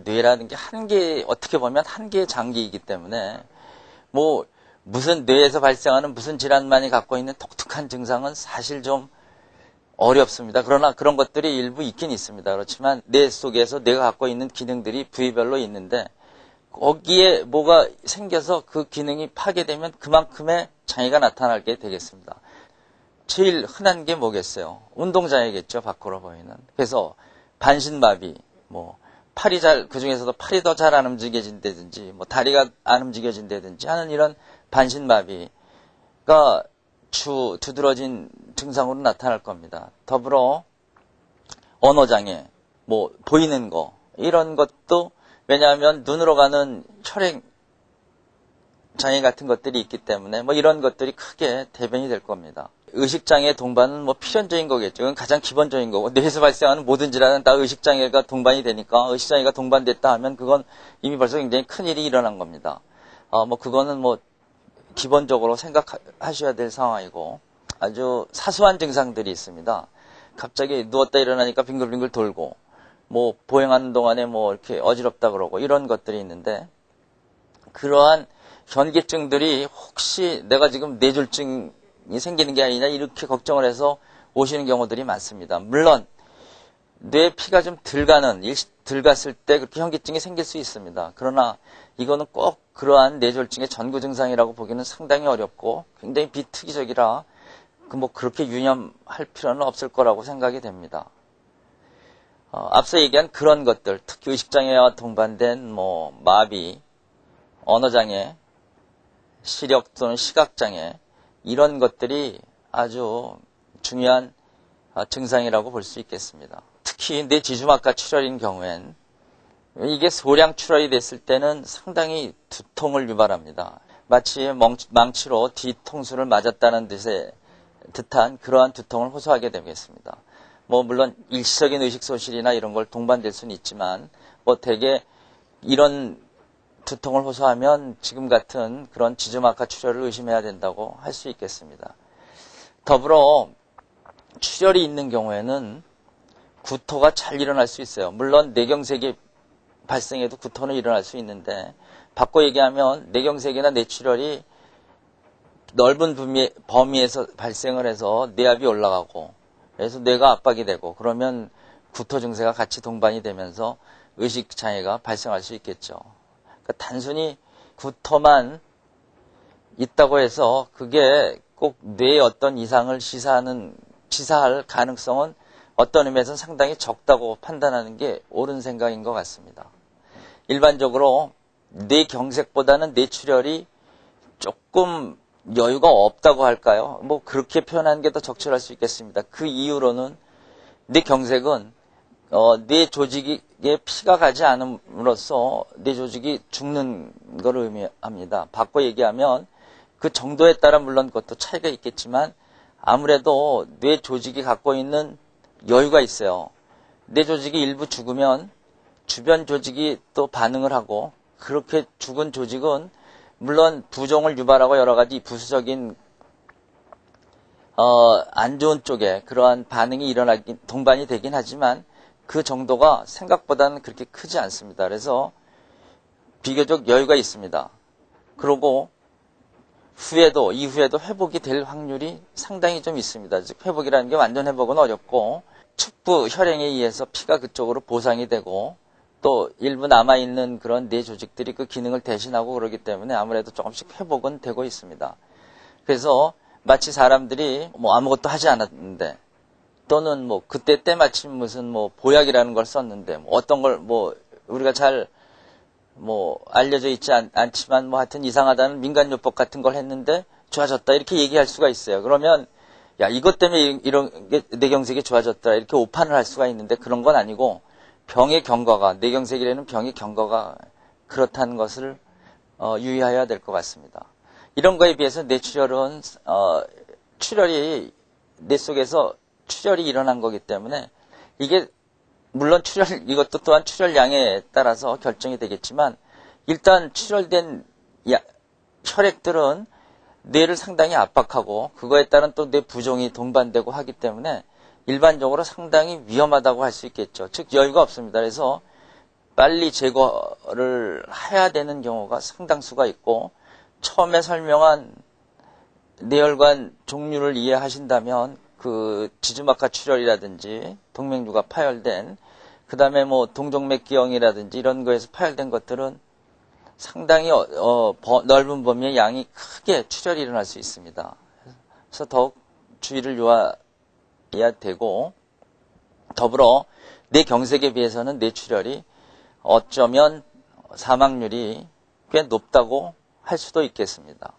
뇌라는 게 한 개, 어떻게 보면 한 개의 장기이기 때문에 뭐 무슨 뇌에서 발생하는 무슨 질환만이 갖고 있는 독특한 증상은 사실 좀 어렵습니다. 그러나 그런 것들이 일부 있긴 있습니다. 그렇지만 뇌 속에서 뇌가 갖고 있는 기능들이 부위별로 있는데 거기에 뭐가 생겨서 그 기능이 파괴되면 그만큼의 장애가 나타나게 되겠습니다. 제일 흔한 게 뭐겠어요? 운동장애겠죠, 밖으로 보이는. 그래서 반신마비, 뭐 팔이 그 중에서도 팔이 더 잘 안 움직여진다든지, 뭐 다리가 안 움직여진다든지 하는 이런 반신마비가 두드러진 증상으로 나타날 겁니다. 더불어 언어장애, 뭐 보이는 거, 이런 것도 왜냐하면 눈으로 가는 혈액 장애 같은 것들이 있기 때문에 뭐 이런 것들이 크게 대변이 될 겁니다. 의식장애 동반은 뭐 필연적인 거겠죠. 그건 가장 기본적인 거고 뇌에서 발생하는 모든 질환은 다 의식장애가 동반이 되니까 의식장애가 동반됐다 하면 그건 이미 벌써 굉장히 큰 일이 일어난 겁니다. 뭐 그거는 뭐 기본적으로 생각하셔야 될 상황이고 아주 사소한 증상들이 있습니다. 갑자기 누웠다 일어나니까 빙글빙글 돌고 뭐 보행하는 동안에 뭐 이렇게 어지럽다 그러고 이런 것들이 있는데 그러한 현기증들이 혹시 내가 지금 뇌졸중이 생기는 게 아니냐 이렇게 걱정을 해서 오시는 경우들이 많습니다. 물론 뇌에 피가 좀 덜 갔을 때 그렇게 현기증이 생길 수 있습니다. 그러나 이거는 꼭 그러한 뇌졸중의 전구 증상이라고 보기는 상당히 어렵고 굉장히 비특이적이라 뭐 그렇게 유념할 필요는 없을 거라고 생각이 됩니다. 앞서 얘기한 그런 것들, 특히 의식장애와 동반된 뭐 마비, 언어장애, 시력 또는 시각장애 이런 것들이 아주 중요한 증상이라고 볼 수 있겠습니다. 특히 뇌지주막하 출혈인 경우엔 이게 소량 출혈이 됐을 때는 상당히 두통을 유발합니다. 마치 망치로 뒤통수를 맞았다는 듯한 그러한 두통을 호소하게 되겠습니다. 뭐 물론 일시적인 의식소실이나 이런 걸 동반될 수는 있지만 뭐 대개 이런 두통을 호소하면 지금 같은 그런 지주막하 출혈을 의심해야 된다고 할 수 있겠습니다. 더불어 출혈이 있는 경우에는 구토가 잘 일어날 수 있어요. 물론 뇌경색이 발생해도 구토는 일어날 수 있는데 바꿔 얘기하면 뇌경색이나 뇌출혈이 넓은 범위에서 발생을 해서 뇌압이 올라가고 그래서 뇌가 압박이 되고 그러면 구토 증세가 같이 동반이 되면서 의식 장애가 발생할 수 있겠죠. 그러니까 단순히 구토만 있다고 해서 그게 꼭 뇌에 어떤 이상을 시사할 가능성은 어떤 의미에서는 상당히 적다고 판단하는 게 옳은 생각인 것 같습니다. 일반적으로 뇌경색보다는 뇌출혈이 조금 여유가 없다고 할까요? 뭐 그렇게 표현하는 게 더 적절할 수 있겠습니다. 그 이유로는 뇌경색은 뇌 조직에 피가 가지 않음으로써 뇌 조직이 죽는 걸 의미합니다. 바꿔 얘기하면 그 정도에 따라 물론 그것도 차이가 있겠지만 아무래도 뇌 조직이 갖고 있는 여유가 있어요. 뇌 조직이 일부 죽으면 주변 조직이 또 반응을 하고 그렇게 죽은 조직은 물론 부종을 유발하고 여러 가지 부수적인 안 좋은 쪽에 그러한 반응이 동반이 되긴 하지만 그 정도가 생각보다는 그렇게 크지 않습니다. 그래서 비교적 여유가 있습니다. 그리고 이후에도 회복이 될 확률이 상당히 좀 있습니다. 즉 회복이라는 게 완전 회복은 어렵고 축부 혈행에 의해서 피가 그쪽으로 보상이 되고 또 일부 남아있는 그런 뇌 조직들이 그 기능을 대신하고 그러기 때문에 아무래도 조금씩 회복은 되고 있습니다. 그래서 마치 사람들이 뭐 아무것도 하지 않았는데 또는 뭐 그때 때마침 무슨 뭐 보약이라는 걸 썼는데 뭐 어떤 걸 뭐 우리가 잘 뭐 알려져 있지 않지만 뭐 하여튼 이상하다는 민간요법 같은 걸 했는데 좋아졌다 이렇게 얘기할 수가 있어요. 그러면 야 이것 때문에 이런 게 뇌경색이 좋아졌다 이렇게 오판을 할 수가 있는데 그런 건 아니고 병의 경과가 뇌경색이라는 병의 경과가 그렇다는 것을 유의해야 될 것 같습니다. 이런 거에 비해서 뇌출혈은 출혈이 뇌 속에서 출혈이 일어난 거기 때문에 이게 물론 이것도 또한 출혈량에 따라서 결정이 되겠지만 일단 출혈된 혈액들은 뇌를 상당히 압박하고 그거에 따른 또 뇌 부종이 동반되고 하기 때문에 일반적으로 상당히 위험하다고 할 수 있겠죠. 즉 여유가 없습니다. 그래서 빨리 제거를 해야 되는 경우가 상당수가 있고, 처음에 설명한 뇌혈관 종류를 이해하신다면 그 지주막하 출혈이라든지 동맥류가 파열된, 그 다음에 뭐 동정맥기형이라든지 이런 거에서 파열된 것들은 상당히 넓은 범위의 양이 크게 출혈이 일어날 수 있습니다. 그래서 더욱 주의를 요해야 되고, 더불어 뇌경색에 비해서는 뇌출혈이 어쩌면 사망률이 꽤 높다고 할 수도 있겠습니다.